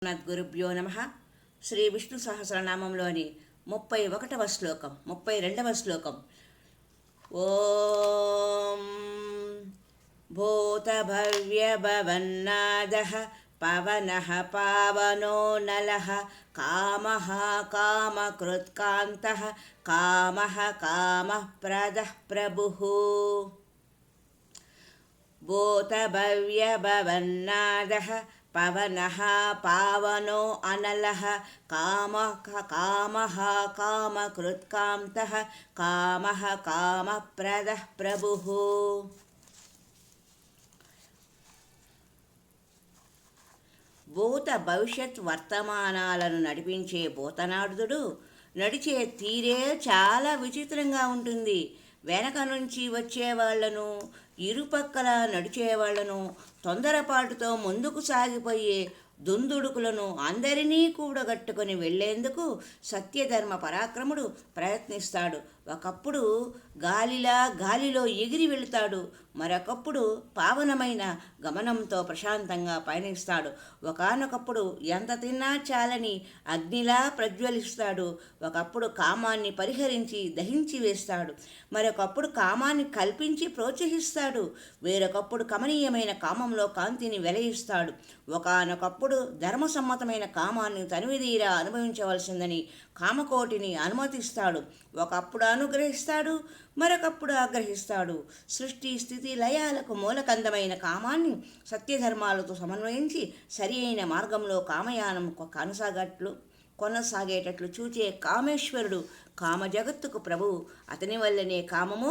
గురుభ్యో నమ. శ్రీ విష్ణు సహస్రనామంలోని 31వ శ్లోకం 32వ శ్లోకం. ఓం భూతభవ్యభవన్నాదః పవనః పావనో నలః కామః కామకృత్కాంతః కామః కామః ప్రదః ప్రభుః. భూతభవ్యభవన్నాదః పవనః పావనో అనలః కామః కామః కామకృత్కాంతః కామః కామః ప్రదః ప్రభుః. భూత భవిష్యత్ వర్తమానాలను నడిపించే భూతనాడుదుడు నడిచే తీరే చాలా విచిత్రంగా ఉంటుంది. వెనక నుంచి వచ్చేవాళ్లను, ఇరుపక్కల నడిచేవాళ్లను, తొందరపాటుతో ముందుకు సాగిపోయే దుందుడుకులను అందరినీ కూడగట్టుకొని వెళ్లేందుకు సత్యధర్మ పరాక్రముడు ప్రయత్నిస్తాడు. ఒకప్పుడు గాలిలో ఎగిరి వెళుతాడు, మరొకప్పుడు పావనమైన గమనంతో ప్రశాంతంగా పయనిస్తాడు. ఒకానొకప్పుడు ఎంత తిన్నా చాలని అగ్నిలా ప్రజ్వలిస్తాడు. ఒకప్పుడు కామాన్ని పరిహరించి దహించి వేస్తాడు, మరొకప్పుడు కామాన్ని కల్పించి ప్రోత్సహిస్తాడు, వేరొకప్పుడు కమనీయమైన కామంలో కాంతిని వెలయిస్తాడు. ఒకానొకప్పుడు ధర్మసమ్మతమైన కామాన్ని తనివిదీరా అనుభవించవలసిందని కామకోటిని అనుమతిస్తాడు. ఒకప్పుడు అనుగ్రహిస్తాడు, మరొకప్పుడు ఆగ్రహిస్తాడు. సృష్టి స్థితి లయాలకు మూలకందమైన కామాన్ని సత్యధర్మాలతో సమన్వయించి సరి అయిన మార్గంలో కామయానం కొనసాగేటట్లు చూచే కామేశ్వరుడు కామ జగత్తుకు ప్రభువు. అతని వల్లనే కామము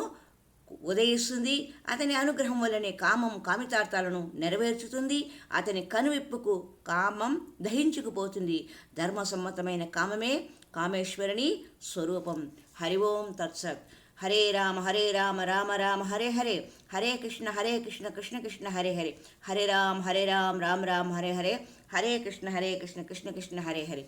ఉదయిస్తుంది, అతని అనుగ్రహం వల్లనే కామం కామితార్థాలను నెరవేర్చుతుంది, అతని కనువిప్పుకు కామం దహించుకుపోతుంది. ధర్మసమ్మతమైన కామమే కామేశ్వరుని స్వరూపం. హరి ఓం తత్సత్. హరే రామ రామ రామ హరే హరే, హరే కృష్ణ కృష్ణ కృష్ణ హరే హరే, హరే రామ రామ రామ హరే హరే, హరే కృష్ణ కృష్ణ కృష్ణ హరే హరే.